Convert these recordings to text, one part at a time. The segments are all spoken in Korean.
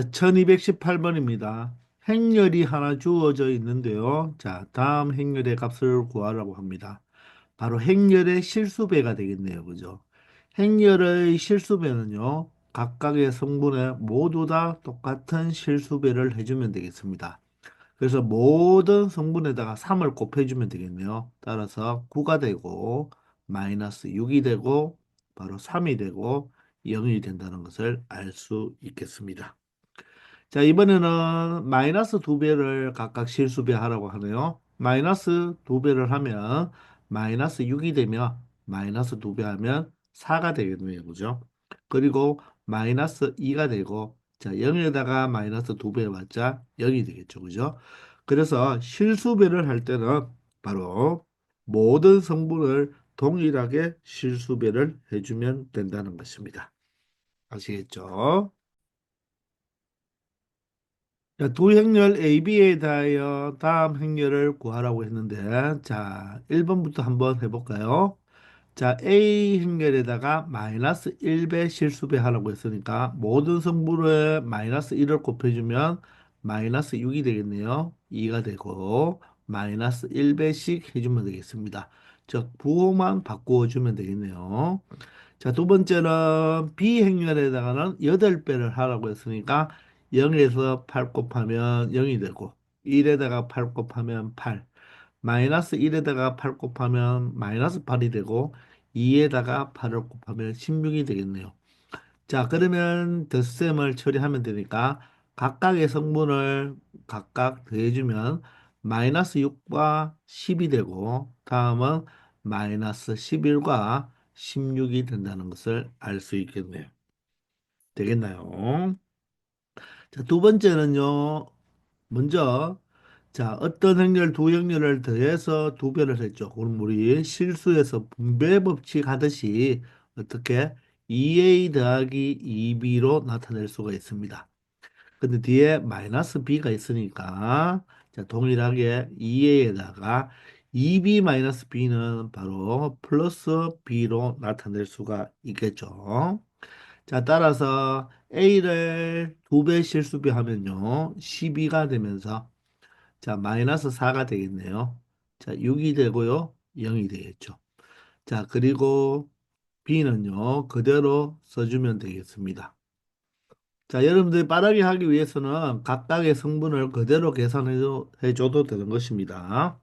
1218번입니다. 행렬이 하나 주어져 있는데요. 자, 다음 행렬의 값을 구하라고 합니다. 바로 행렬의 실수배가 되겠네요. 그죠? 행렬의 실수배는요, 각각의 성분에 모두 다 똑같은 실수배를 해주면 되겠습니다. 그래서 모든 성분에다가 3을 곱해주면 되겠네요. 따라서 9가 되고, 마이너스 6이 되고, 바로 3이 되고, 0이 된다는 것을 알 수 있겠습니다. 자, 이번에는 마이너스 두 배를 각각 실수배하라고 하네요. 마이너스 두 배를 하면 마이너스 6이 되면 마이너스 두 배 하면 4가 되겠네요. 그죠? 그리고 마이너스 2가 되고 자, 0에다가 마이너스 두 배 해봤자 0이 되겠죠. 그죠? 그래서 실수배를 할 때는 바로 모든 성분을 동일하게 실수배를 해주면 된다는 것입니다. 아시겠죠? 자, 두 행렬 AB에 대하여 다음 행렬을 구하라고 했는데, 자, 1번부터 한번 해볼까요? 자, A 행렬에다가 마이너스 1배 실수배 하라고 했으니까 모든 성분에 마이너스 1을 곱해주면 마이너스 6이 되겠네요. 2가 되고 마이너스 1배씩 해주면 되겠습니다. 즉, 부호만 바꾸어주면 되겠네요. 자, 두 번째는 비행렬에다가는 8배를 하라고 했으니까 0에서 8 곱하면 0이 되고 1에다가 8 곱하면 8, 마이너스 1에다가 8 곱하면 마이너스 8이 되고 2에다가 8을 곱하면 16이 되겠네요. 자, 그러면 덧셈을 처리하면 되니까 각각의 성분을 각각 더해주면 마이너스 6과 10이 되고 다음은 마이너스 11과 16이 된다는 것을 알 수 있겠네요. 되겠나요? 자, 두 번째는요. 먼저 자, 어떤 행렬 두 행렬을 더해서 두 배를 했죠. 그럼 우리 실수에서 분배 법칙 하듯이 어떻게 2a 더하기 2b로 나타낼 수가 있습니다. 근데 뒤에 마이너스 b가 있으니까 자, 동일하게 2a에다가 2b 마이너스 b는 바로 플러스 b로 나타낼 수가 있겠죠. 자, 따라서 a를 두 배 실수비하면요 12가 되면서 자, 마이너스 4가 되겠네요. 자, 6이 되고요 0이 되겠죠. 자, 그리고 b는요 그대로 써주면 되겠습니다. 자, 여러분들이 빠르게 하기 위해서는 각각의 성분을 그대로 계산해줘도 되는 것입니다.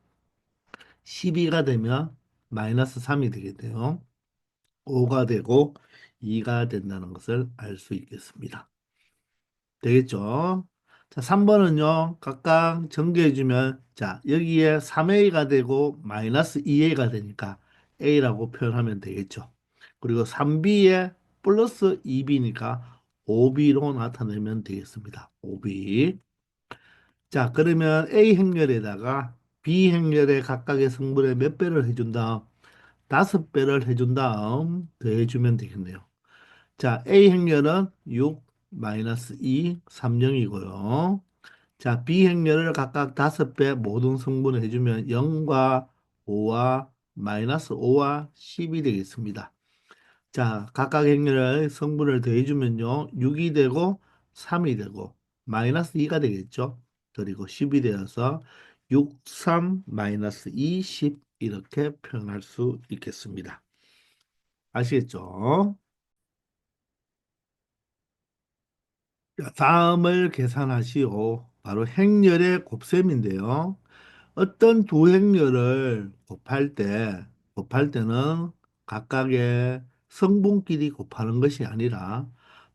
12가 되면 마이너스 3이 되겠네요. 5가 되고 2가 된다는 것을 알 수 있겠습니다. 되겠죠? 자, 3번은요, 각각 정리해주면, 자, 여기에 3a가 되고 마이너스 2a가 되니까 a라고 표현하면 되겠죠. 그리고 3b에 플러스 2b니까 5b로 나타내면 되겠습니다. 5b. 자, 그러면 a 행렬에다가 b 행렬의 각각의 성분에 몇 배를 해준 다음, 5배를 해준 다음 더해주면 되겠네요. 자, A 행렬은 6, 마이너스 2, 3, 0이고요. 자, B 행렬을 각각 5배 모든 성분을 해주면 0과 5와 마이너스 5와 10이 되겠습니다. 자, 각각 행렬의 성분을 더해주면요. 6이 되고 3이 되고 마이너스 2가 되겠죠. 그리고 10이 되어서 6, 3, 마이너스 2, 10 이렇게 표현할 수 있겠습니다. 아시겠죠? 자, 다음을 계산하시오. 바로 행렬의 곱셈인데요. 어떤 두 행렬을 곱할 때는 각각의 성분끼리 곱하는 것이 아니라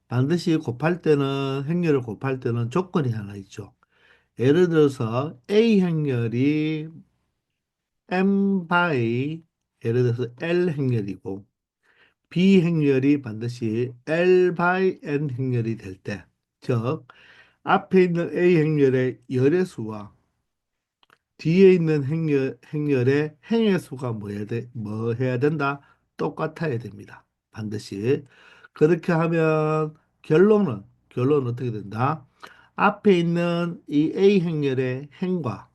반드시 행렬을 곱할 때는 조건이 하나 있죠. 예를 들어서 A 행렬이 M 바이 예를 들어서 L 행렬이고 B 행렬이 반드시 L 바이 N 행렬이 될 때, 즉 앞에 있는 A 행렬의 열의 수와 뒤에 있는 행렬의 행의 수가 뭐 해야 된다? 똑같아야 됩니다. 반드시. 그렇게 하면 결론은 어떻게 된다? 앞에 있는 이 A 행렬의 행과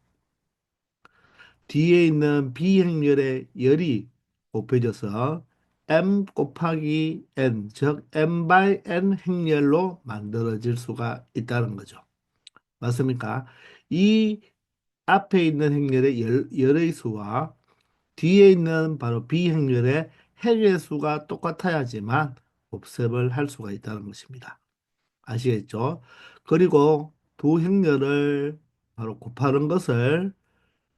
뒤에 있는 B 행렬의 열이 곱해져서 m 곱하기 n, 즉 m by n 행렬로 만들어질 수가 있다는 거죠. 맞습니까? 이 앞에 있는 행렬의 열의 수와 뒤에 있는 바로 b 행렬의 행의 수가 똑같아야지만 곱셈을 할 수가 있다는 것입니다. 아시겠죠? 그리고 두 행렬을 바로 곱하는 것을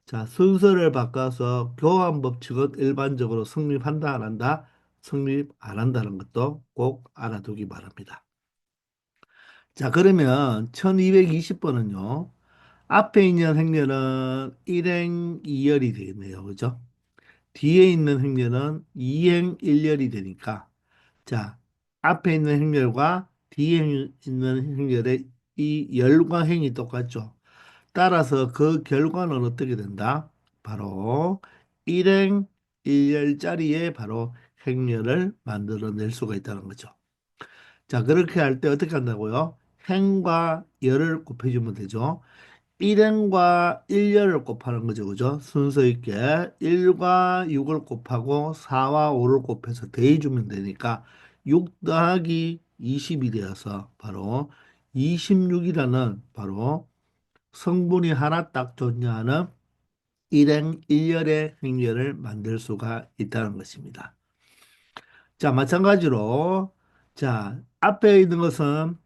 자, 순서를 바꿔서 교환 법칙은 일반적으로 성립한다, 안 한다? 성립 안 한다는 것도 꼭 알아두기 바랍니다. 자, 그러면 1220번은요. 앞에 있는 행렬은 일행 2열이 되겠네요. 그죠? 뒤에 있는 행렬은 이행 1열이 되니까 자, 앞에 있는 행렬과 뒤에 있는 행렬의 이 열과 행이 똑같죠. 따라서 그 결과는 어떻게 된다? 바로 일행 1열짜리의 바로 행렬을 만들어낼 수가 있다는 거죠. 자, 그렇게 할 때 어떻게 한다고요? 행과 열을 곱해주면 되죠. 1행과 1열을 곱하는 거죠. 그죠? 순서 있게 1과 6을 곱하고 4와 5를 곱해서 더해주면 되니까 6 더하기 20이 되어서 바로 26이라는 바로 성분이 하나 딱 존재하는 일행 1열의 행렬을 만들 수가 있다는 것입니다. 자, 마찬가지로 자, 앞에 있는 것은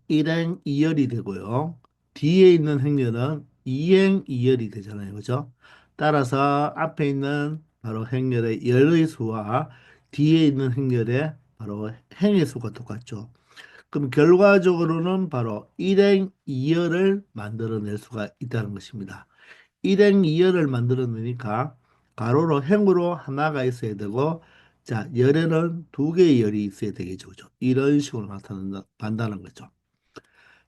일행 2열이 되고요. 뒤에 있는 행렬은 이행 2열이 되잖아요. 그죠? 따라서 앞에 있는 바로 행렬의 열의 수와 뒤에 있는 행렬의 바로 행의 수가 똑같죠. 그럼 결과적으로는 바로 일행 2열을 만들어낼 수가 있다는 것입니다. 일행 2열을 만들어내니까 가로로 행으로 하나가 있어야 되고 자, 열에는 두 개의 열이 있어야 되겠죠. 그죠? 이런 식으로 나타난다는 거죠.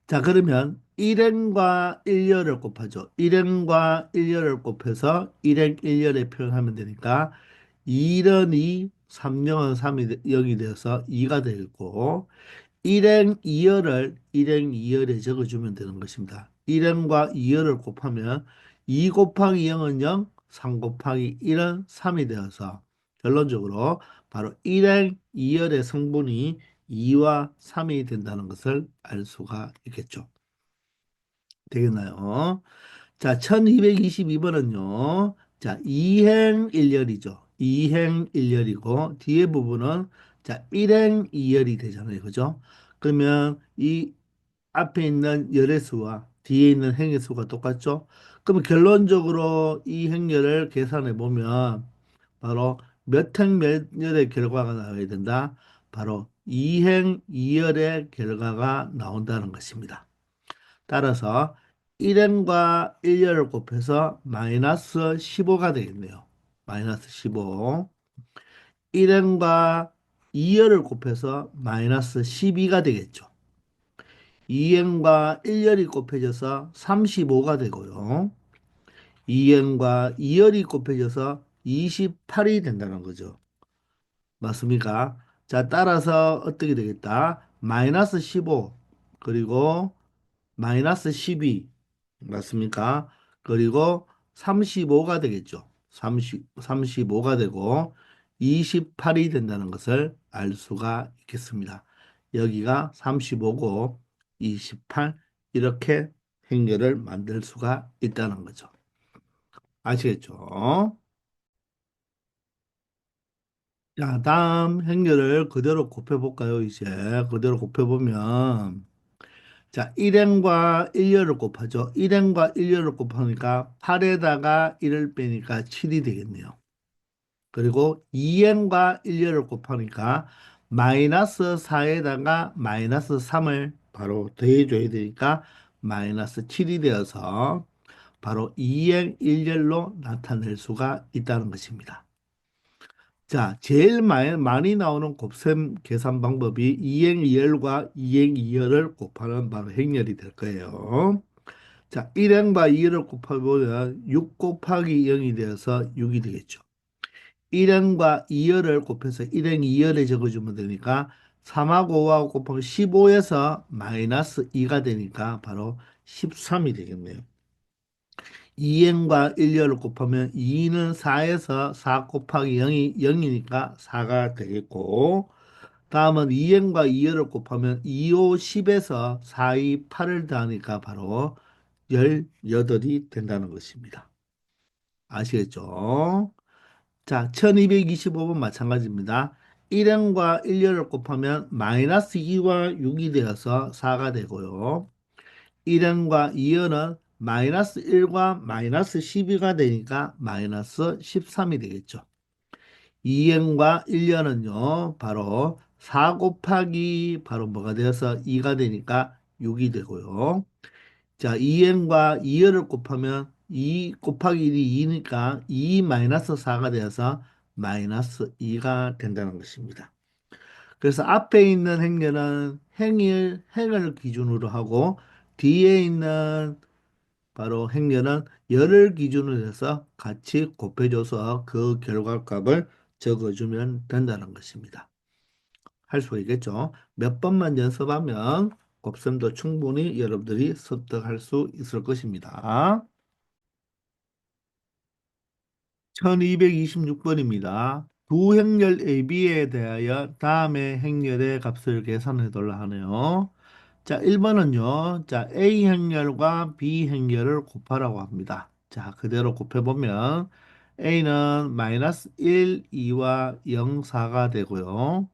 자, 그러면 1행과 1열을 곱하죠. 1행과 1열을 곱해서 1행 1열에 표현하면 되니까 2는 2, 3은 3이 0이 되어서 2가 되고 1행 2열을 1행 2열에 적어주면 되는 것입니다. 1행과 2열을 곱하면 2 곱하기 0은 0, 3 곱하기 1은 3이 되어서 결론적으로 바로 1행 2열의 성분이 2와 3이 된다는 것을 알 수가 있겠죠. 되겠나요? 자, 1222번은요. 자, 이행 1열이죠. 이행 1열이고 뒤에 부분은 자, 1행 2열이 되잖아요. 그죠? 그러면 이 앞에 있는 열의 수와 뒤에 있는 행의 수가 똑같죠? 그러면 결론적으로 이 행렬을 계산해 보면 바로 몇 행 몇 열의 결과가 나와야 된다. 바로 2행 2열의 결과가 나온다는 것입니다. 따라서 1행과 1열을 곱해서 마이너스 15가 되겠네요. 마이너스 15. 1행과 2열을 곱해서 마이너스 12가 되겠죠. 2행과 1열이 곱해져서 35가 되고요. 2행과 2열이 곱해져서 28이 된다는 거죠. 맞습니까? 자, 따라서 어떻게 되겠다? 마이너스 15 그리고 마이너스 12 맞습니까? 그리고 35가 되겠죠. 35가 되고 28이 된다는 것을 알 수가 있겠습니다. 여기가 35고 28 이렇게 행렬을 만들 수가 있다는 거죠. 아시겠죠? 자, 다음 행렬을 그대로 곱해볼까요? 이제 그대로 곱해보면 자, 1행과 1열을 곱하죠. 1행과 1열을 곱하니까 8에다가 1을 빼니까 7이 되겠네요. 그리고 2행과 1열을 곱하니까 마이너스 4에다가 마이너스 3을 바로 더해줘야 되니까 마이너스 7이 되어서 바로 2행 1열로 나타낼 수가 있다는 것입니다. 자, 제일 많이 나오는 곱셈 계산 방법이 2행 2열과 2행 2열을 곱하는 바로 행렬이 될 거예요. 자, 1행과 2열을 곱해보면 6 곱하기 0이 되어서 6이 되겠죠. 1행과 2열을 곱해서 1행 2열에 적어주면 되니까 3하고 5하고 곱하면 15에서 마이너스 2가 되니까 바로 13이 되겠네요. 2n과 1을 곱하면 2는 4에서 4 곱하기 0이 0이니까 4가 되겠고, 다음은 2n과 2열을 곱하면 2, 5, 10에서 4, 2, 8을 더하니까 바로 18이 된다는 것입니다. 아시겠죠? 자, 1225번 마찬가지입니다. 1n과 1열을 곱하면 마이너스 2와 6이 되어서 4가 되고요. 1n과 2열은 마이너스 1과 마이너스 12가 되니까 마이너스 13이 되겠죠. 2n과 1년은요, 바로 4 곱하기 바로 뭐가 되어서 2가 되니까 6이 되고요. 자, 2n과 2열을 곱하면 2 곱하기 1이 2니까 2 마이너스 4가 되어서 마이너스 2가 된다는 것입니다. 그래서 앞에 있는 행렬은 행을 기준으로 하고 뒤에 있는 바로 행렬은 열을 기준으로 해서 같이 곱해줘서 그 결과값을 적어주면 된다는 것입니다. 할 수 있겠죠? 몇 번만 연습하면 곱셈도 충분히 여러분들이 습득할 수 있을 것입니다. 1226번입니다. 두 행렬 AB에 대하여 다음의 행렬의 값을 계산해 달라 하네요. 자, 1번은요. 자, A 행렬과 B 행렬을 곱하라고 합니다. 자, 그대로 곱해보면 A는 마이너스 1, 2와 0, 4가 되고요.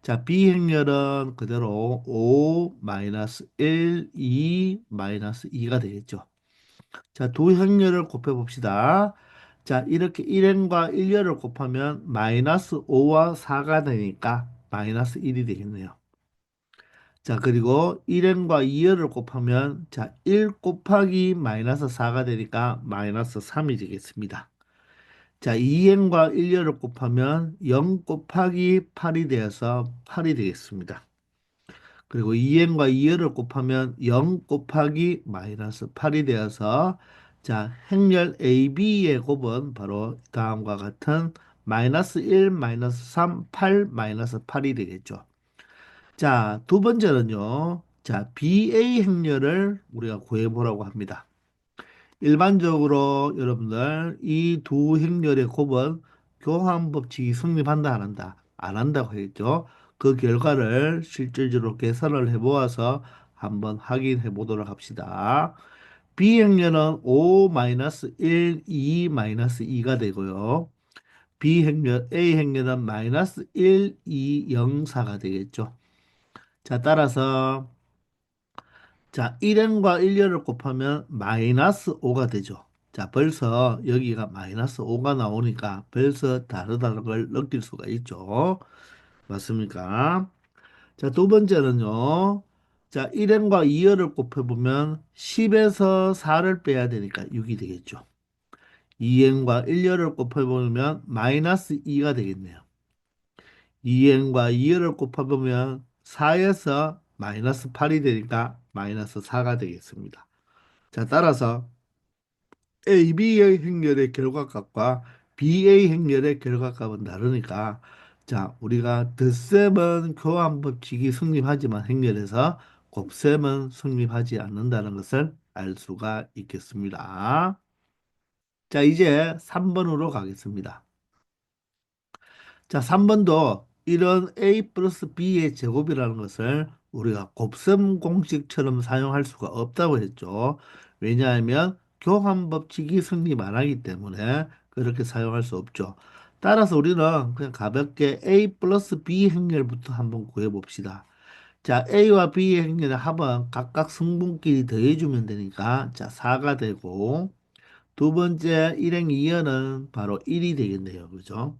자, B 행렬은 그대로 5, 마이너스 1, 2, 마이너스 2가 되겠죠. 자, 두 행렬을 곱해봅시다. 자, 이렇게 1n과 1열을 곱하면 마이너스 5와 4가 되니까 마이너스 1이 되겠네요. 자, 그리고 1n과 2열을 곱하면 자, 1 곱하기 마이너스 4가 되니까 마이너스 3이 되겠습니다. 자, 2n과 1열을 곱하면 0 곱하기 8이 되어서 8이 되겠습니다. 그리고 2n과 2열을 곱하면 0 곱하기 마이너스 8이 되어서 자, 행렬 AB의 곱은 바로 다음과 같은 마이너스 1, 마이너스 3, 8, 마이너스 8이 되겠죠. 자, 두 번째는요. 자, BA 행렬을 우리가 구해보라고 합니다. 일반적으로 여러분들 이 두 행렬의 곱은 교환 법칙이 성립한다 안 한다? 안 한다고 했죠. 그 결과를 실질적으로 계산을 해보아서 한번 확인해 보도록 합시다. B 행렬은 5-1, 2-2가 되고요. B 행렬, A 행렬은 마이너스 1, 2, 0, 4가 되겠죠. 자, 따라서 자, 1n과 1열을 곱하면 마이너스 5가 되죠. 자, 벌써 여기가 마이너스 5가 나오니까 벌써 다르다는 걸 느낄 수가 있죠. 맞습니까? 자, 두 번째는요. 자, 1n과 2열을 곱해보면 10에서 4를 빼야 되니까 6이 되겠죠. 2n과 1열을 곱해보면 마이너스 2가 되겠네요. 2n과 2열을 곱해보면 4에서 마이너스 8이 되니까 마이너스 4가 되겠습니다. 자, 따라서 AB의 행렬의 결과값과 BA 행렬의 결과값은 다르니까 자, 우리가 덧셈은 교환 법칙이 성립하지만 행렬에서 곱셈은 성립하지 않는다는 것을 알 수가 있겠습니다. 자, 이제 3번으로 가겠습니다. 자, 3번도 이런 A 플러스 B의 제곱이라는 것을 우리가 곱셈 공식처럼 사용할 수가 없다고 했죠. 왜냐하면 교환 법칙이 성립 안 하기 때문에 그렇게 사용할 수 없죠. 따라서 우리는 그냥 가볍게 A 플러스 B 행렬부터 한번 구해봅시다. 자, A와 B의 행렬의 합은 각각 승분끼리 더해주면 되니까 자, 4가 되고 두 번째 1행 2연은 바로 1이 되겠네요. 그죠?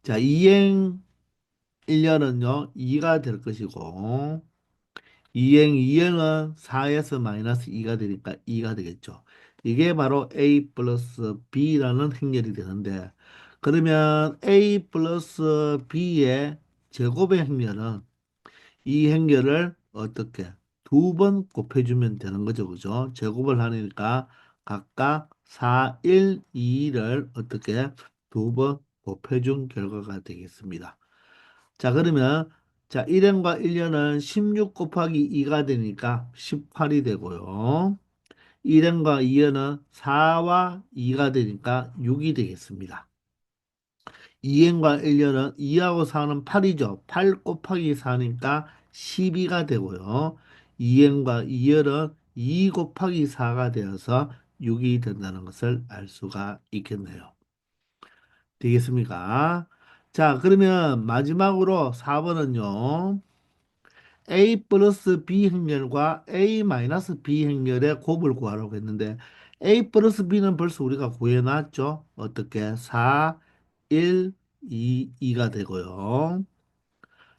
자, 2행 1년은요, 2가 될 것이고, 2행 2행은 4에서 마이너스 2가 되니까 2가 되겠죠. 이게 바로 A 플러스 B라는 행렬이 되는데, 그러면 A 플러스 B의 제곱의 행렬은 이 행렬을 어떻게 두 번 곱해주면 되는 거죠. 그죠? 제곱을 하니까 각각 4, 1, 2를 어떻게 두 번 곱해준 결과가 되겠습니다. 자, 그러면 자, 1년과 1년은 16 곱하기 2가 되니까 18이 되고요. 1n과 2n은 4와 2가 되니까 6이 되겠습니다. 2n과 1년은 2하고 4는 8이죠. 8 곱하기 4니까 12가 되고요. 2n과 2열은 2 곱하기 4가 되어서 6이 된다는 것을 알 수가 있겠네요. 되겠습니까? 자, 그러면 마지막으로 4번은요. A 플러스 B 행렬과 A 마이너스 B 행렬의 곱을 구하라고 했는데 A 플러스 B는 벌써 우리가 구해놨죠. 어떻게? 4, 1, 2, 2가 되고요.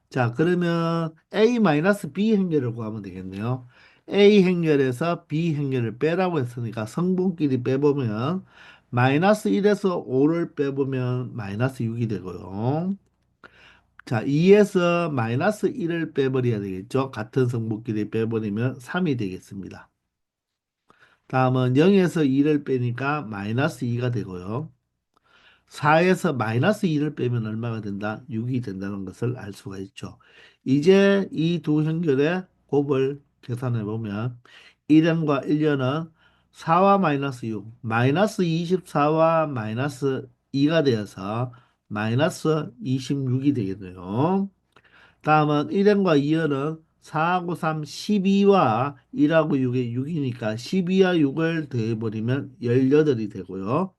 자, 그러면 A 마이너스 B 행렬을 구하면 되겠네요. A 행렬에서 B 행렬을 빼라고 했으니까 성분끼리 빼보면 마이너스 1에서 5를 빼보면 마이너스 6이 되고요. 자, 2에서 마이너스 1을 빼버려야 되겠죠. 같은 성분끼리 빼버리면 3이 되겠습니다. 다음은 0에서 2를 빼니까 마이너스 2가 되고요. 4에서 마이너스 2를 빼면 얼마가 된다? 6이 된다는 것을 알 수가 있죠. 이제 이 두 현결의 곱을 계산해 보면 1년과 1년은 4와 마이너스 6, 마이너스 24와 마이너스 2가 되어서 마이너스 26이 되겠네요. 다음은 1년과 2년은 4하고 3, 12와 1하고 6의 6이니까 12와 6을 더해버리면 18이 되고요.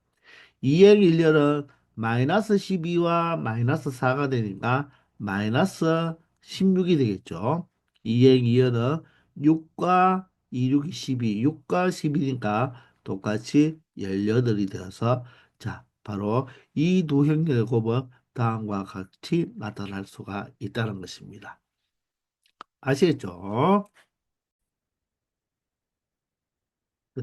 2행 1년은 마이너스 12와 마이너스 4가 되니까 마이너스 16이 되겠죠. 2행 2년은 6과 2, 6이 12, 6과 12니까 똑같이 18이 되어서 자, 바로 이 두 행렬의 곱은 다음과 같이 나타날 수가 있다는 것입니다. 아시겠죠?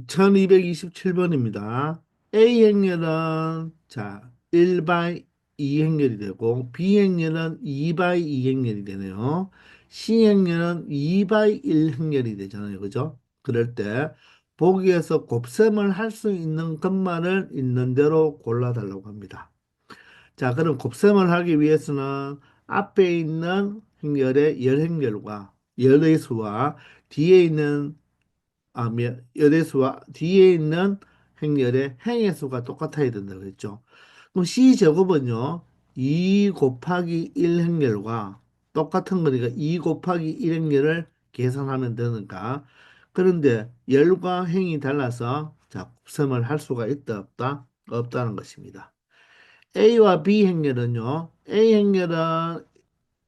1227번입니다. A 행렬은 자 1바이 2 행렬이 되고 B 행렬은 2바이 2 행렬이 되네요. C 행렬은 2바이 1 행렬이 되잖아요. 그죠? 그럴 때 보기에서 곱셈을 할 수 있는 것만을 있는 대로 골라달라고 합니다. 자, 그럼 곱셈을 하기 위해서는 앞에 있는 행렬의 열 행렬과 열의 수와 뒤에 있는 열의 수와 뒤에 있는 행렬의 행의 수가 똑같아야 된다고 했죠. 그럼 C 제곱은요, 2 곱하기 1 행렬과 똑같은 거니까 2 곱하기 1 행렬을 계산하면 되니까. 그런데 열과 행이 달라서 자, 곱셈을 할 수가 있다, 없다? 없다는 것입니다. A와 B 행렬은요, A 행렬은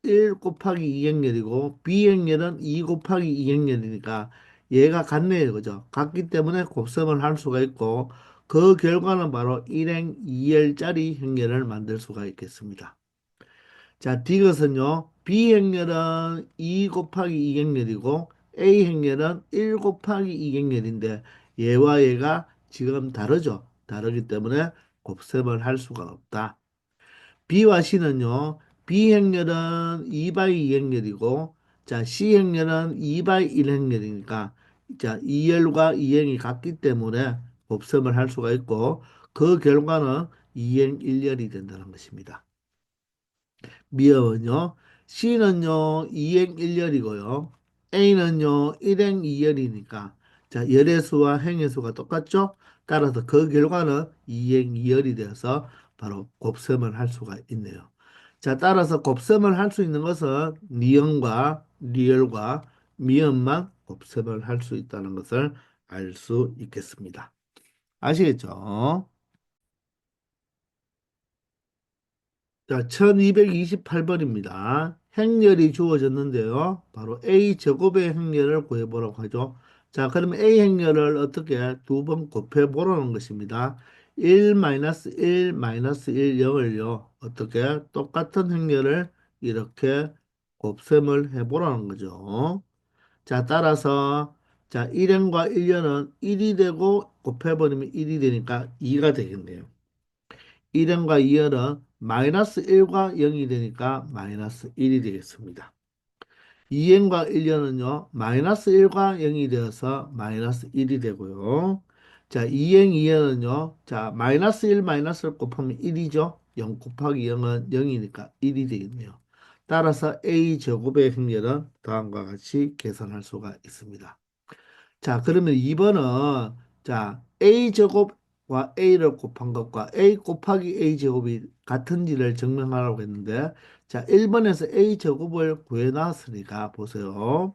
1 곱하기 2행렬이고 B행렬은 2 곱하기 2행렬이니까 얘가 같네요. 그죠? 같기 때문에 곱셈을 할 수가 있고 그 결과는 바로 1행 2열짜리 행렬을 만들 수가 있겠습니다. 자, 디귿은요. B행렬은 2 곱하기 2행렬이고 A행렬은 1 곱하기 2행렬인데 얘와 얘가 지금 다르죠. 다르기 때문에 곱셈을 할 수가 없다. B와 C는요, B 행렬은 2바이 2행렬이고, 자, C 행렬은 2바이 1행렬이니까, 자, 2열과 2행이 같기 때문에 곱셈을 할 수가 있고, 그 결과는 2행 1열이 된다는 것입니다. 미음은요, C는요, 2행 1열이고요, A는요, 1행 2열이니까, 자, 열의 수와 행의 수가 똑같죠? 따라서 그 결과는 2행 2열이 되어서 바로 곱셈을 할 수가 있네요. 자, 따라서 곱셈을 할 수 있는 것은 니은과 리을과 미음만 곱셈을 할 수 있다는 것을 알 수 있겠습니다. 아시겠죠? 자, 1228번입니다. 행렬이 주어졌는데요. 바로 A 제곱의 행렬을 구해보라고 하죠. 자, 그러면 A 행렬을 어떻게 두 번 곱해보라는 것입니다. 1 마이너스 1 마이너스 1 0을요. 어떻게 똑같은 행렬을 이렇게 곱셈을 해보라는 거죠. 자, 따라서 자, 1행과 1년은 1이 되고 곱해버리면 1이 되니까 2가 되겠네요. 1행과 2열은 마이너스 1과 0이 되니까 마이너스 1이 되겠습니다. 2행과 1년은요, 마이너스 1과 0이 되어서 마이너스 1이 되고요. 자, 2행 2년은요, 자, 마이너스 1 마이너스 를 곱하면 1이죠. 0 곱하기 0은 0이니까 1이 되겠네요. 따라서 A 제곱의 행렬은 다음과 같이 계산할 수가 있습니다. 자, 그러면 2번은 자, A 제곱과 A를 곱한 것과 A 곱하기 A 제곱이 같은지를 증명하라고 했는데, 자, 1번에서 A 제곱을 구해놨으니까 보세요.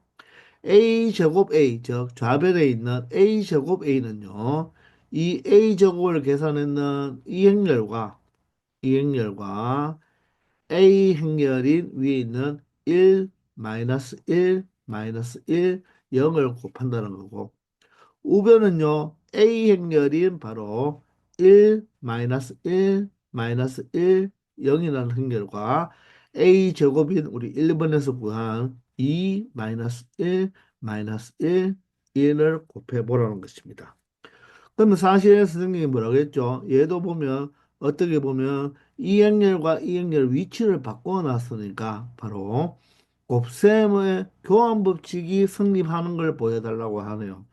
A 제곱 A, 즉 좌변에 있는 A 제곱 A는요, 이 A 제곱을 계산했는 이 행렬과 A 행렬인 위에 있는 1, 마이너스 1, 마이너스 1, 0을 곱한다는 거고, 우변은요, A 행렬인 바로 1, 마이너스 1, 마이너스 1, 0이라는 행렬과 A 제곱인 우리 1번에서 구한 2, 마이너스 1, 마이너스 1, 1을 곱해보라는 것입니다. 그러면 사실 선생님이 뭐라고 했죠? 얘도 보면 어떻게 보면 이 행렬과 이 행렬 위치를 바꿔 놨으니까 바로 곱셈의 교환 법칙이 성립하는 걸 보여달라고 하네요.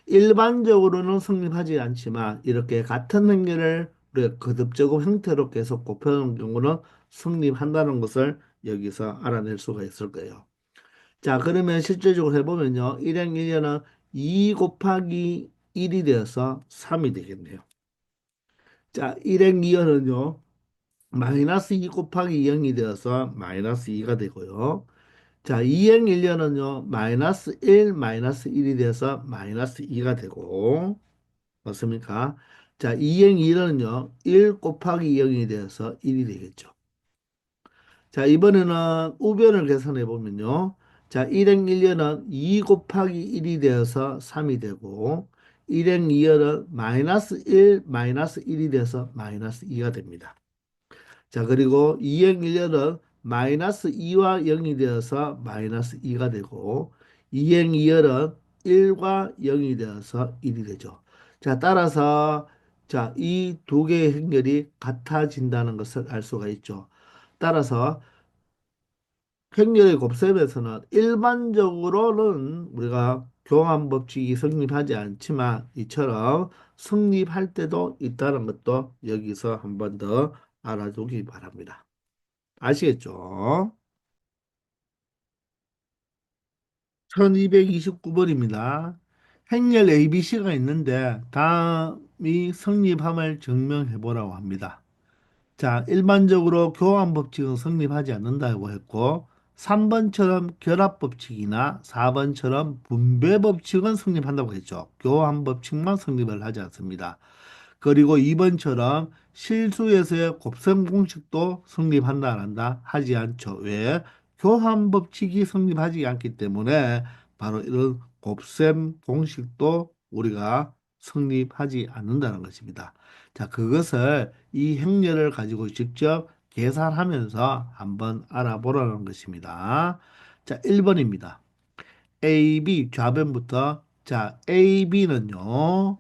일반적으로는 성립하지 않지만 이렇게 같은 행렬을 우리가 거듭제곱 형태로 계속 곱해놓은 경우는 성립한다는 것을 여기서 알아낼 수가 있을 거예요. 자, 그러면 실제적으로 해보면요. 1행 1년은 2 곱하기 1이 되어서 3이 되겠네요. 자, 1행 2년은요. 마이너스 2 곱하기 0이 되어서 마이너스 2가 되고요. 자, 2행 1년은요. 마이너스 1, 마이너스 1이 되어서 마이너스 2가 되고 맞습니까? 자, 2행 2년은요. 1 곱하기 0이 되어서 1이 되겠죠. 자, 이번에는 우변을 계산해 보면요. 자, 1행 1년은 2 곱하기 1이 되어서 3이 되고, 1행 2년은 마이너스 1, 마이너스 1이 되어서 마이너스 2가 됩니다. 자, 그리고 2행 1년은 마이너스 2와 0이 되어서 마이너스 2가 되고, 2행 2년은 1과 0이 되어서 1이 되죠. 자, 따라서, 자, 이 두 개의 행렬이 같아진다는 것을 알 수가 있죠. 따라서, 횡령의 곱셈에서는 일반적으로는 우리가 교환 법칙이 성립하지 않지만 이처럼 성립할 때도 있다는 것도 여기서 한 번 더 알아두기 바랍니다. 아시겠죠? 1229번입니다. 행렬 ABC가 있는데 다음이 성립함을 증명해 보라고 합니다. 자, 일반적으로 교환 법칙은 성립하지 않는다고 했고, 3번처럼 결합 법칙이나 4번처럼 분배 법칙은 성립한다고 했죠. 교환 법칙만 성립을 하지 않습니다. 그리고 2번처럼 실수에서의 곱셈 공식도 성립한다 안 한다 하지 않죠. 왜? 교환 법칙이 성립하지 않기 때문에 바로 이런 곱셈 공식도 우리가 성립하지 않는다는 것입니다. 자, 그것을 이 행렬을 가지고 직접 계산하면서 한번 알아보라는 것입니다. 자, 1번입니다. AB 좌변부터 자, AB는요.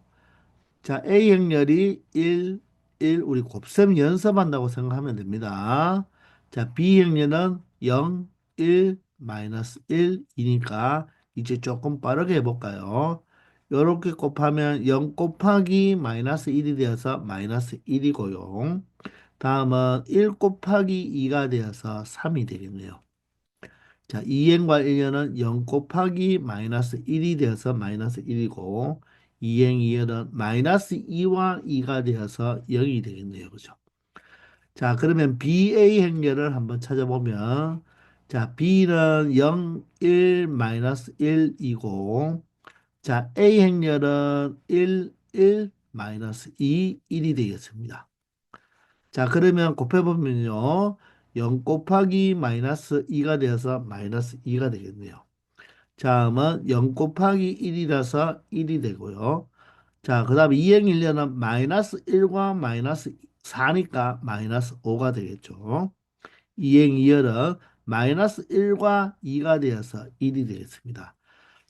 자, A 행렬이 1, 1 우리 곱셈 연습한다고 생각하면 됩니다. 자, B 행렬은 0, 1, 마이너스 1이니까 이제 조금 빠르게 해볼까요? 이렇게 곱하면 0 곱하기 마이너스 1이 되어서 마이너스 1이고요. 다음은 1 곱하기 2가 되어서 3이 되겠네요. 자, 2행과 1년은 0 곱하기 마이너스 1이 되어서 마이너스 1이고 2행 2년은 마이너스 2와 2가 되어서 0이 되겠네요. 그죠? 자, 그러면 BA 행렬을 한번 찾아보면 자, B는 0, 1, 마이너스 1이고 자, A 행렬은 1, 1, 마이너스 2, 1이 되겠습니다. 자, 그러면 곱해보면요. 0 곱하기 마이너스 2가 되어서 마이너스 2가 되겠네요. 다음은 0 곱하기 1이라서 1이 되고요. 자, 그 다음에 2행 1년은 마이너스 1과 마이너스 4니까 마이너스 5가 되겠죠. 2행 2열은 마이너스 1과 2가 되어서 1이 되겠습니다.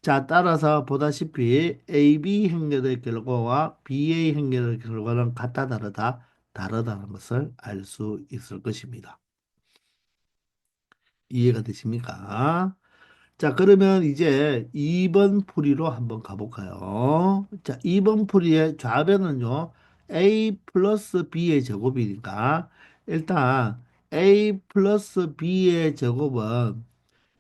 자, 따라서 보다시피 AB 행렬의 결과와 BA 행렬의 결과는 같다 다르다 다르다는 것을 알 수 있을 것입니다. 이해가 되십니까? 자, 그러면 이제 2번 풀이로 한번 가볼까요? 자, 2번 풀이의 좌변은요, A 플러스 B의 제곱이니까, 일단 A 플러스 B의 제곱은,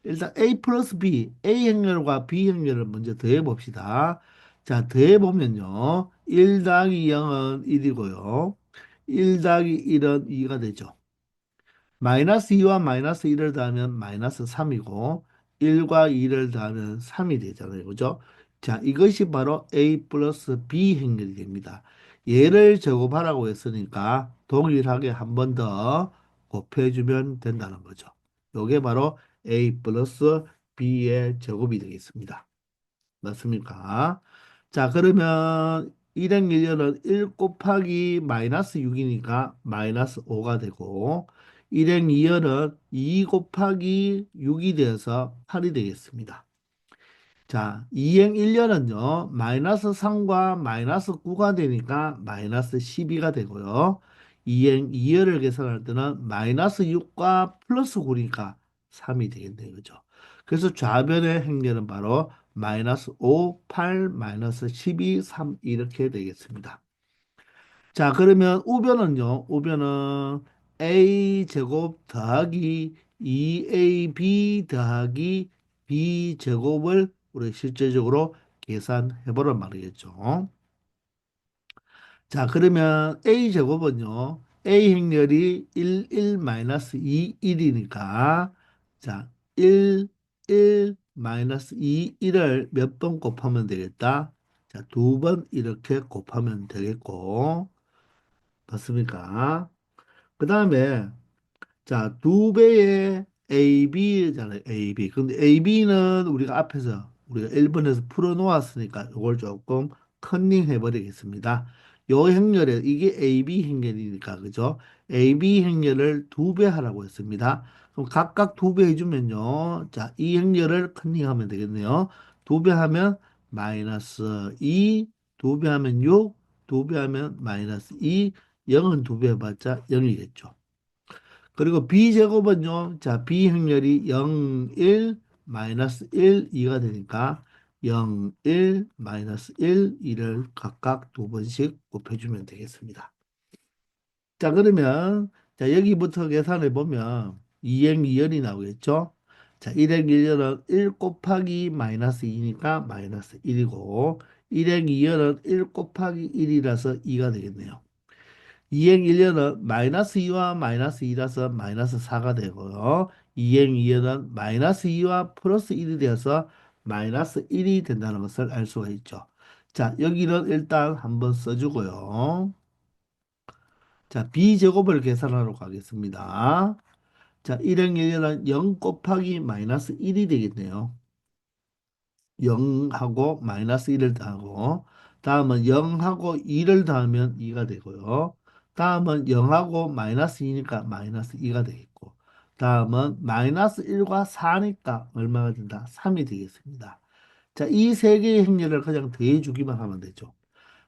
일단 A 플러스 B, A 행렬과 B 행렬을 먼저 더해 봅시다. 자, 더해보면요. 1 더하기 0은 1이고요. 1 더하기 1은 2가 되죠. 마이너스 2와 마이너스 1을 더하면 마이너스 3이고 1과 2를 더하면 3이 되잖아요. 그죠? 자, 이것이 바로 A 플러스 B 행렬이 됩니다. 얘를 제곱하라고 했으니까 동일하게 한 번 더 곱해주면 된다는 거죠. 요게 바로 A 플러스 B의 제곱이 되겠습니다. 맞습니까? 자, 그러면 일행 일년은 1 곱하기 마이너스 6이니까 마이너스 5가 되고, 일행 2열은 2 곱하기 6이 되어서 8이 되겠습니다. 자, 이행 1년은요, 마이너스 3과 마이너스 9가 되니까 마이너스 12가 되고요. 이행 2열을 계산할 때는 마이너스 6과 플러스 9니까 3이 되겠네요. 그죠? 그래서 좌변의 행렬은 바로 마이너스 5, 8, 마이너스 12, 3 이렇게 되겠습니다. 자, 그러면 우변은요, 우변은 a 제곱 더하기 2ab 더하기 b 제곱을 우리 실제적으로 계산해 보란 말이겠죠. 자, 그러면 a 제곱은요, a 행렬이 1, 1 마이너스 2, 1이니까 자, 1, 1 마이너스 2, 1을 몇 번 곱하면 되겠다? 자, 두 번 이렇게 곱하면 되겠고, 맞습니까? 그 다음에 자, 두 배의 AB잖아요. AB. 근데 AB는 우리가 앞에서 우리가 1번에서 풀어놓았으니까 이걸 조금 컨닝해 버리겠습니다. 요 행렬에 이게 AB 행렬이니까 그죠? AB 행렬을 두 배 하라고 했습니다. 그럼 각각 두 배 해주면요. 자, 이 행렬을 컨닝하면 되겠네요. 두 배 하면 마이너스 2, 두 배 하면 6, 두 배 하면 마이너스 2, 0은 두 배 해봤자 0이겠죠. 그리고 b제곱은요. 자, b행렬이 0, 1, 마이너스 1, 2가 되니까 0, 1, 마이너스 1, 2를 각각 두 번씩 곱해주면 되겠습니다. 자, 그러면 자, 여기부터 계산해 보면 2행 2열이 나오겠죠? 자, 1행 1열은 1 곱하기 마이너스 2니까 마이너스 1이고 1행 2열은 1 곱하기 1이라서 2가 되겠네요. 2행 1년은 마이너스 2와 마이너스 2라서 마이너스 4가 되고요. 2행 2년은 마이너스 2와 플러스 1이 되어서 마이너스 1이 된다는 것을 알 수가 있죠. 자, 여기는 일단 한번 써주고요. 자, b제곱을 계산하러 가겠습니다. 자, 1행 1년은 0 곱하기 마이너스 1이 되겠네요. 0하고 마이너스 1을 더하고 다음은 0하고 2를 더하면 2가 되고요. 다음은 0하고 마이너스 2니까 마이너스 2가 되겠고 다음은 마이너스 1과 4니까 얼마가 된다? 3이 되겠습니다. 자, 이 세 개의 행렬을 그냥 더해주기만 하면 되죠.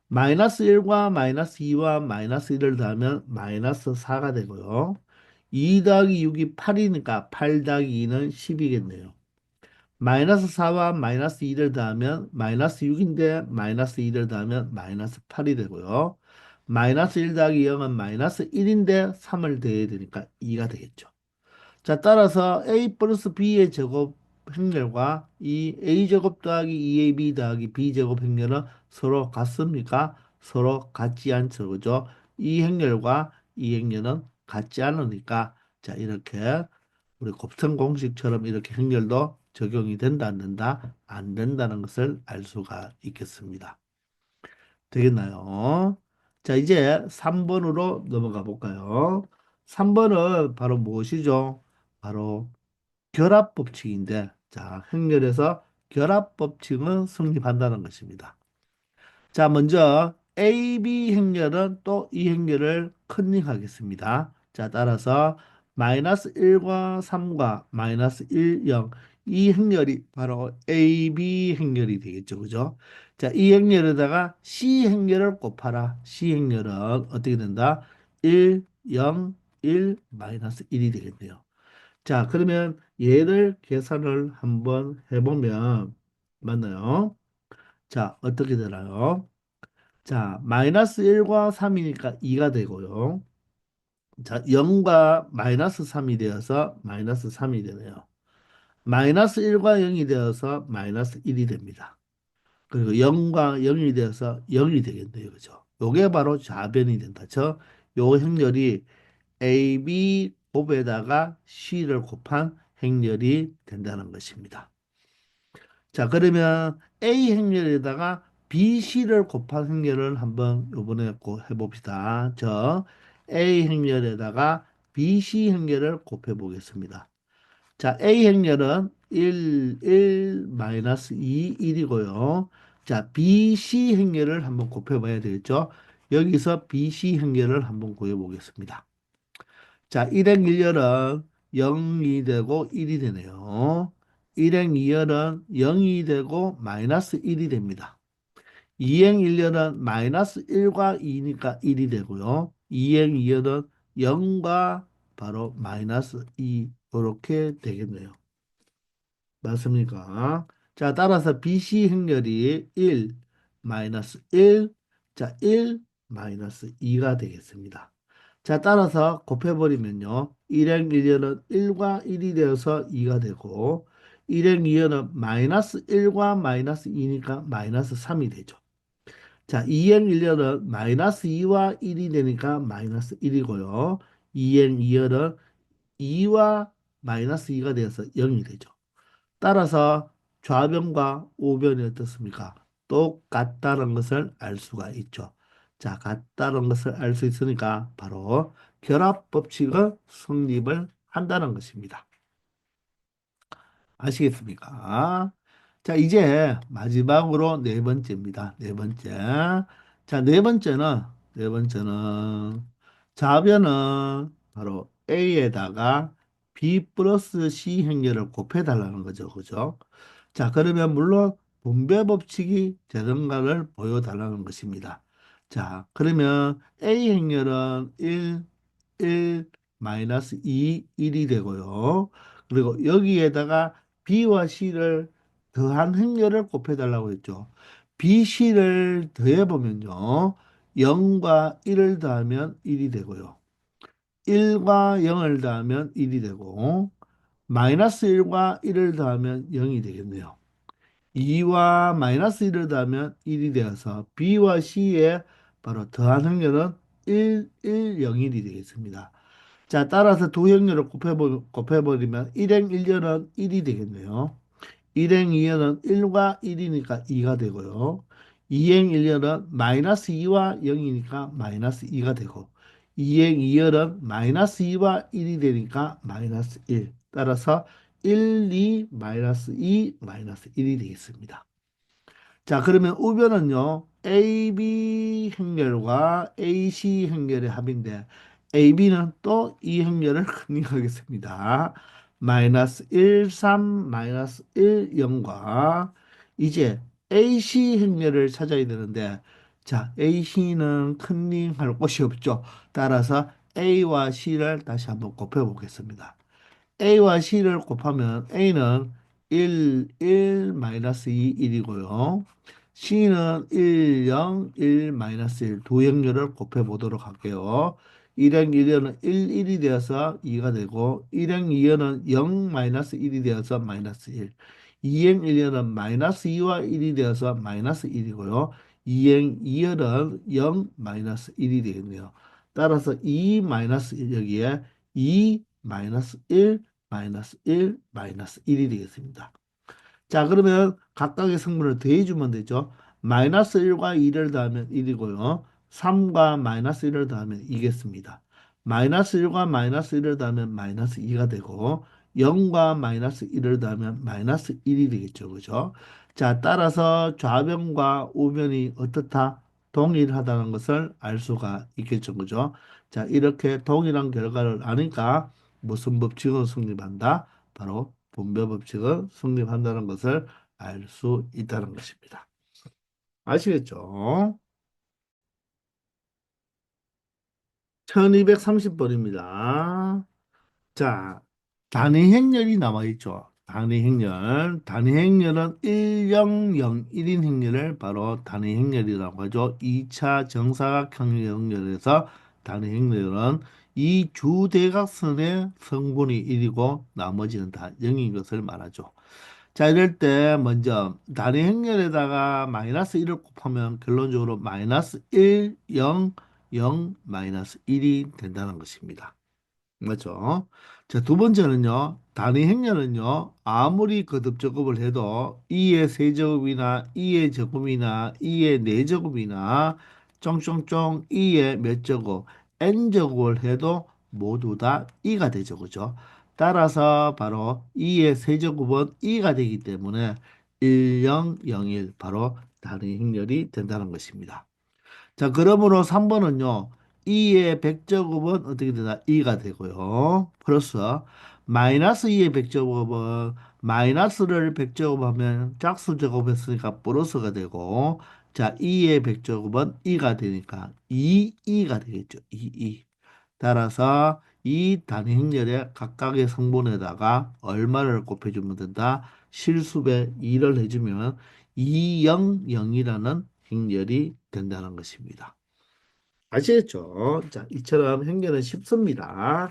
마이너스 1과 마이너스 2와 마이너스 1을 더하면 마이너스 4가 되고요. 2 더하기 6이 8이니까 8 더하기 2는 10이겠네요. 마이너스 4와 마이너스 2를 더하면 마이너스 6인데 마이너스 2를 더하면 마이너스 8이 되고요. 마이너스 1 더하기 0은 마이너스 1인데 3을 더해야 되니까 2가 되겠죠. 자, 따라서 a 플러스 b의 제곱 행렬과 이 a 제곱 더하기 2ab 더하기 b 제곱 행렬은 서로 같습니까? 서로 같지 않죠. 그죠? 이 행렬과 이 행렬은 같지 않으니까 자, 이렇게 우리 곱셈 공식처럼 이렇게 행렬도 적용이 된다, 안 된다? 안 된다는 것을 알 수가 있겠습니다. 되겠나요? 자, 이제 3번으로 넘어가 볼까요? 3번은 바로 무엇이죠? 바로 결합 법칙인데, 자, 행렬에서 결합 법칙은 성립한다는 것입니다. 자, 먼저 AB 행렬은 또 이 행렬을 컨닝하겠습니다. 자, 따라서 마이너스 1과 3과 마이너스 1, 0. 이 행렬이 바로 AB 행렬이 되겠죠. 그죠? 자, 이 행렬에다가 C 행렬을 곱하라. C 행렬은 어떻게 된다? 1, 0, 1, 마이너스 1이 되겠네요. 자, 그러면 얘를 계산을 한번 해보면 맞나요? 자, 어떻게 되나요? 자, 마이너스 1과 3이니까 2가 되고요. 자, 0과 마이너스 3이 되어서 마이너스 3이 되네요. 마이너스 1과 0이 되어서 마이너스 1이 됩니다. 그리고 0과 0이 되어서 0이 되겠네요. 그죠? 요게 바로 좌변이 된다. 요 행렬이 AB 곱에다가 C를 곱한 행렬이 된다는 것입니다. 자, 그러면 A 행렬에다가 BC를 곱한 행렬을 한번 요번에 꼭 해봅시다. A 행렬에다가 BC 행렬을 곱해 보겠습니다. 자, A 행렬은 1, 1, 마이너스 2, 1이고요. 자, BC 행렬을 한번 곱해 봐야 되겠죠. 여기서 BC 행렬을 한번 구해 보겠습니다. 자, 일행 1열은 0이 되고 1이 되네요. 일행 2열은 0이 되고 마이너스 1이 됩니다. 이행 1열은 마이너스 1과 2니까 1이 되고요. 이행 2열은 0과 바로 마이너스 2 이렇게 되겠네요. 맞습니까? 자, 따라서 BC 행렬이 1, 마이너스 1, 자, 1, 마이너스 2가 되겠습니다. 자, 따라서 곱해버리면요. 1행 1열은 1과 1이 되어서 2가 되고, 1행 2열은 마이너스 1과 마이너스 2니까 마이너스 3이 되죠. 자, 2행 1열은 마이너스 2와 1이 되니까 마이너스 1이고요. 2행 2열은 2와 마이너스 2가 되어서 0이 되죠. 따라서 좌변과 우변이 어떻습니까? 똑같다는 것을 알 수가 있죠. 자, 같다는 것을 알 수 있으니까 바로 결합 법칙은 성립을 한다는 것입니다. 아시겠습니까? 자, 이제 마지막으로 네 번째입니다. 네 번째. 자, 네 번째는 좌변은 바로 A에다가 B 플러스 C 행렬을 곱해달라는 거죠. 그죠? 자, 그러면 물론 분배 법칙이 되는가를 보여달라는 것입니다. 자, 그러면 A 행렬은 1, 1, 마이너스 2, 1이 되고요. 그리고 여기에다가 B와 C를 더한 행렬을 곱해달라고 했죠. B, C를 더해보면요. 0과 1을 더하면 1이 되고요. 1과 0을 더하면 1이 되고, 마이너스 1과 1을 더하면 0이 되겠네요. 2와 마이너스 1을 더하면 1이 되어서 B와 C의 바로 더한 행렬은 1, 1, 0, 1이 되겠습니다. 자, 따라서 두 행렬을 곱해버리면 1행 1열은 1이 되겠네요. 1행 2열은 1과 1이니까 2가 되고요. 2행 1열은 마이너스 2와 0이니까 마이너스 2가 되고 2행 2열은 마이너스 2와 1이 되니까 마이너스 1. 따라서 1, 2, 마이너스 2, 마이너스 1이 되겠습니다. 자, 그러면 우변은요, AB 행렬과 AC 행렬의 합인데, AB는 또 이 행렬을 컨닝하겠습니다. 마이너스 1, 3, 마이너스 1, 0과 이제 AC 행렬을 찾아야 되는데, 자, AC는 컨닝할 곳이 없죠. 따라서 A와 C를 다시 한번 곱해 보겠습니다. A와 C를 곱하면 A는 1, 1, 마이너스 2, 1이고요. C는 1, 0, 1, 마이너스 1 두 행렬을 곱해 보도록 할게요. 1행 1연은 1, 1이 되어서 2가 되고 1행 2연은 0, 마이너스 1이 되어서 마이너스 1. 2행 1연은 마이너스 2와 1이 되어서 마이너스 1이고요. 2행 2연은 0, 마이너스 1이 되겠네요. 따라서 2 마이너스 1 여기에 2 마이너스 1 마이너스 1 마이너스 1이 되겠습니다. 자, 그러면 각각의 성분을 더해주면 되죠. 마이너스 1과 2를 더하면 1이고요. 3과 마이너스 1을 더하면 2겠습니다. 마이너스 1과 마이너스 1을 더하면 마이너스 2가 되고 0과 마이너스 1을 더하면 마이너스 1이 되겠죠. 그죠? 자, 따라서 좌변과 우변이 어떻다? 동일하다는 것을 알 수가 있겠죠. 그죠? 자, 이렇게 동일한 결과를 아니까 무슨 법칙은 성립한다? 바로 분배 법칙은 성립한다는 것을 알 수 있다는 것입니다. 아시겠죠? 1230번입니다. 자, 단위 행렬이 나와 있죠. 단위 행렬. 단위 행렬은 1001인 행렬을 바로 단위 행렬이라고 하죠. 2차 정사각형 행렬에서 단위 행렬은 이 주대각선의 성분이 1이고 나머지는 다 0인 것을 말하죠. 자, 이럴 때 먼저 단위 행렬에다가 마이너스 1을 곱하면 결론적으로 마이너스 1, 0, 0, 마이너스 1이 된다는 것입니다. 맞죠? 자, 두 번째는요, 단위 행렬은요, 아무리 거듭제곱을 해도 2의 세제곱이나 2의 제곱이나 2의 네제곱이나 쫑쫑쫑 2의 몇 제곱, n제곱을 해도 모두 다 2가 되죠. 그죠? 따라서 바로 2의 세제곱은 2가 되기 때문에 1001 바로 단위 행렬이 된다는 것입니다. 자, 그러므로 3번은요. 2의 100제곱은 어떻게 되나? 2가 되고요. 플러스 마이너스 2의 100제곱은 마이너스를 100제곱하면 짝수 제곱했으니까 플러스가 되고 자, 2의 100제곱은 2가 되니까 2가 되겠죠. 2. 따라서 이 단위 행렬의 각각의 성분에다가 얼마를 곱해주면 된다? 실수배 2를 해주면 200이라는 행렬이 된다는 것입니다. 아시겠죠? 자, 이처럼 행렬은 쉽습니다.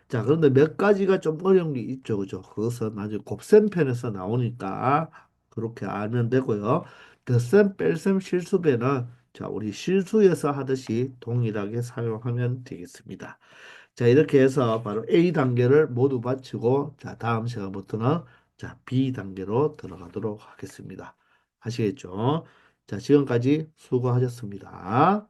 자, 그런데 몇 가지가 좀 어려운 게 있죠. 그죠? 그것은 나중에 곱셈 편에서 나오니까 그렇게 알면 되고요. 덧셈, 뺄셈, 실수배는 자, 우리 실수에서 하듯이 동일하게 사용하면 되겠습니다. 자, 이렇게 해서 바로 A 단계를 모두 마치고 자, 다음 시간부터는 자, B 단계로 들어가도록 하겠습니다. 아시겠죠? 자, 지금까지 수고하셨습니다.